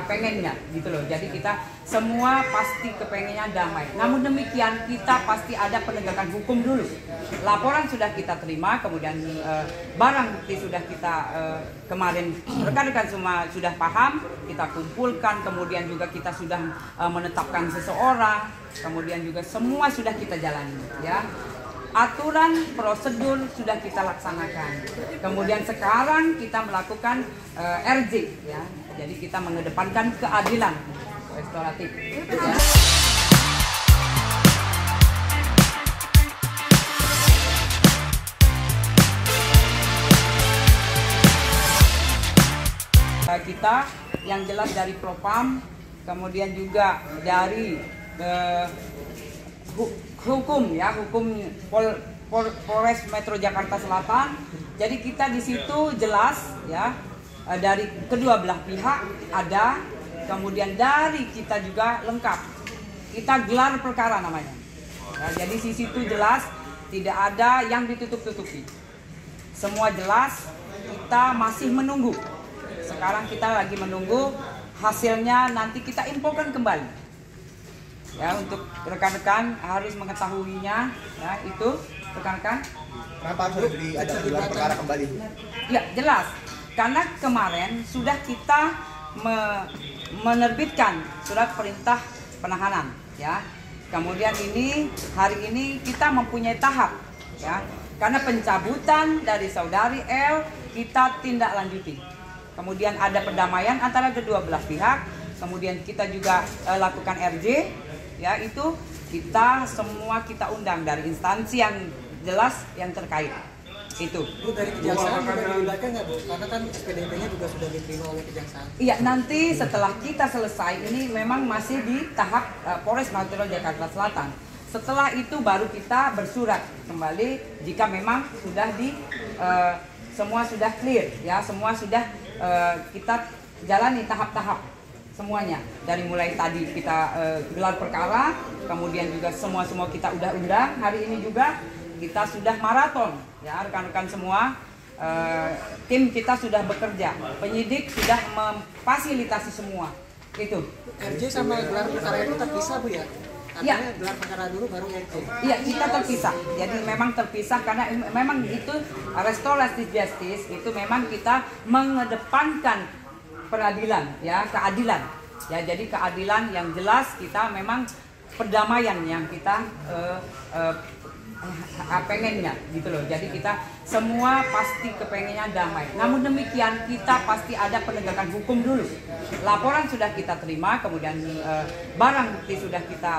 pengennya gitu loh. Jadi kita semua pasti kepengennya damai. Namun demikian kita pasti ada penegakan hukum dulu. Laporan sudah kita terima, kemudian barang bukti sudah kita kemarin rekan-rekan semua sudah paham, kita kumpulkan, kemudian juga kita sudah menetapkan seseorang, kemudian juga semua sudah kita jalani ya. Aturan prosedur sudah kita laksanakan. Kemudian sekarang kita melakukan RJ ya. Jadi kita mengedepankan keadilan restoratif. Ya. Kita yang jelas dari Propam, kemudian juga dari hukum ya, hukum Polres Metro Jakarta Selatan. Jadi kita di situ jelas ya, dari kedua belah pihak ada, kemudian dari kita juga lengkap. Kita gelar perkara namanya. Ya, jadi di situ jelas, tidak ada yang ditutup-tutupi. Semua jelas, kita masih menunggu. Sekarang kita lagi menunggu hasilnya, nanti kita infokan kembali. Ya, untuk rekan-rekan harus mengetahuinya ya, itu rekan-rekan. Kenapa harus ada gelar perkara kembali? Ya, jelas. Karena kemarin sudah kita menerbitkan surat perintah penahanan ya. Kemudian hari ini kita mempunyai tahap ya. Karena pencabutan dari saudari L kita tindak lanjuti. Kemudian ada perdamaian antara kedua belah pihak. Kemudian kita juga lakukan RJ ya, itu kita semua kita undang dari instansi yang jelas yang terkait. Itu. Bu, dari kejaksaan juga dilibatkan nggak Bu? Karena kan SPDP-nya juga sudah diterima oleh kejaksaan. Iya, nanti setelah kita selesai, ini memang masih di tahap Polres Metro Jakarta Selatan. Setelah itu baru kita bersurat kembali jika memang sudah semua sudah clear ya, semua sudah kita jalani tahap-tahap semuanya. Dari mulai tadi kita gelar perkara, kemudian juga semua kita udah undang. Hari ini juga kita sudah maraton ya, rekan-rekan semua, tim kita sudah bekerja, penyidik sudah memfasilitasi semua itu. RJ sama gelar perkara itu terpisah Bu ya? Iya. Artinya gelar perkara dulu baru RJ. Iya, kita terpisah. Jadi memang terpisah karena memang itu restoratif justice itu memang kita mengedepankan peradilan ya, keadilan. Ya, jadi keadilan yang jelas, kita memang perdamaian yang kita pengennya gitu loh. Jadi kita semua pasti kepengennya damai. Namun demikian kita pasti ada penegakan hukum dulu. Laporan sudah kita terima, kemudian barang bukti sudah kita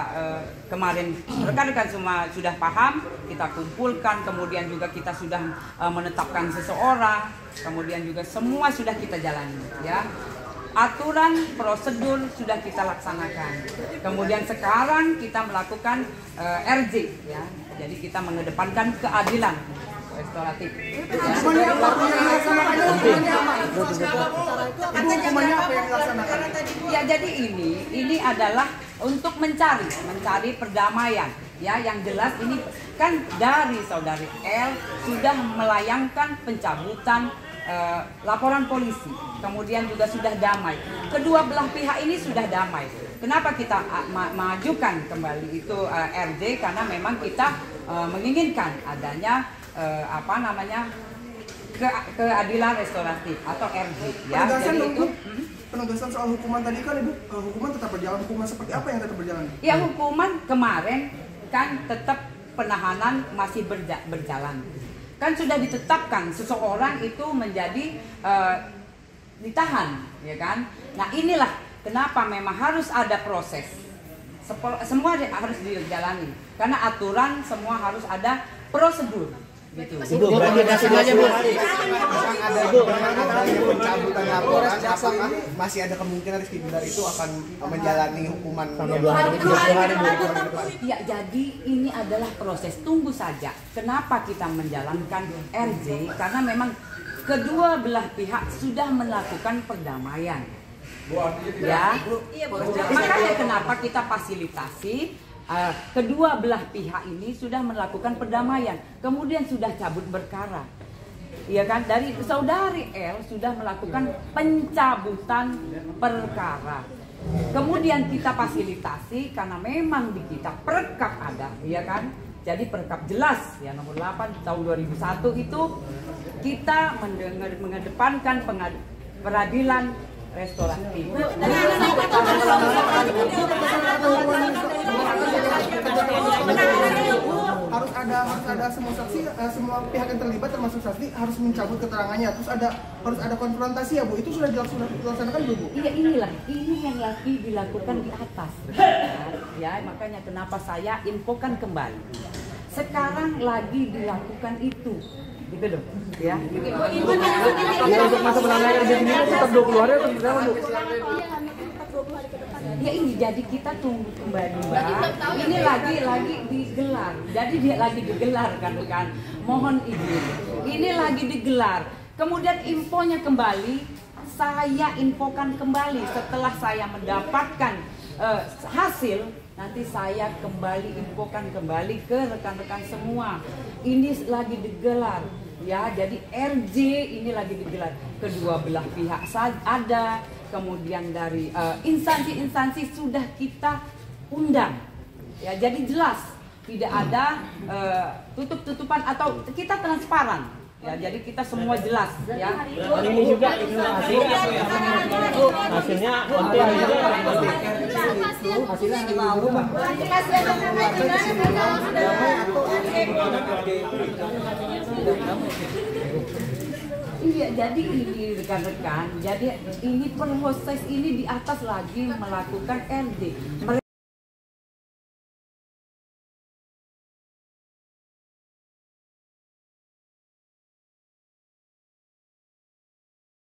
kemarin rekan-rekan semua sudah paham, kita kumpulkan, kemudian juga kita sudah menetapkan seseorang, kemudian juga semua sudah kita jalani ya. Aturan prosedur sudah kita laksanakan. Kemudian sekarang kita melakukan RJ ya. Jadi kita mengedepankan keadilan restoratif. Ya, jadi ini adalah untuk mencari perdamaian ya. Yang jelas ini kan dari saudari L sudah melayangkan pencabutan laporan polisi, kemudian juga sudah damai. Kedua belah pihak ini sudah damai. Kenapa kita mengajukan kembali itu RJ? Karena memang kita menginginkan adanya keadilan restoratif atau RJ ya. Jadi itu penegasan soal hukuman tadi kan Ibu, hukuman tetap berjalan. Hukuman seperti apa yang tetap berjalan? Ya, hukuman kemarin kan tetap penahanan masih berjalan. Kan sudah ditetapkan seseorang itu menjadi ditahan, ya kan? Nah, inilah kenapa memang harus ada proses. Semua harus dijalani karena aturan semua harus ada prosedur. Gitu. Ibu, aja Bu. Ada pencabutan laporan, apakah masih ada kemungkinan Rizky Bilar itu akan menjalani hukuman selama 2 hari Bu? Ya, jadi ini adalah proses, tunggu saja. Kenapa kita menjalankan RJ? Karena memang kedua belah pihak sudah melakukan perdamaian. Ya, makanya kenapa kita fasilitasi. Kedua belah pihak ini sudah melakukan perdamaian, kemudian sudah cabut perkara. ya kan, dari saudari L sudah melakukan pencabutan perkara. Kemudian kita fasilitasi karena memang di kita perkap ada, ya kan. Jadi perkap jelas ya nomor 8 tahun 2001 itu kita mengedepankan peradilan restoratif. Harus ada semua saksi, semua pihak yang terlibat termasuk saksi harus mencabut keterangannya. Terus harus ada konfrontasi ya Bu. Itu sudah dilaksanakan belum Bu? Iya, ini yang lagi dilakukan di atas. Ya, makanya kenapa saya infokan kembali. Sekarang lagi dilakukan itu. Gitu loh, ya. Untuk masa penanganan kerja sendiri tetap 20 hari atau berapa Bu? Ya ini jadi kita tunggu kembali Mbak. Ini lagi digelar. Jadi dia lagi digelar kan. Mohon izin. Ini lagi digelar. Kemudian infonya kembali, saya infokan kembali setelah saya mendapatkan hasil. Nanti saya kembali infokan kembali ke rekan-rekan semua. Ini lagi digelar, ya. Jadi RJ ini lagi digelar. Kedua belah pihak ada, kemudian dari instansi-instansi sudah kita undang. Ya, jadi jelas tidak ada tutup-tutupan atau kita transparan. Ya, jadi kita semua jelas ya. Hari ini juga hasilnya nanti hasilnya tahu Pak. Iya, jadi ini rekan-rekan, jadi ini proses ini di atas lagi melakukan RD.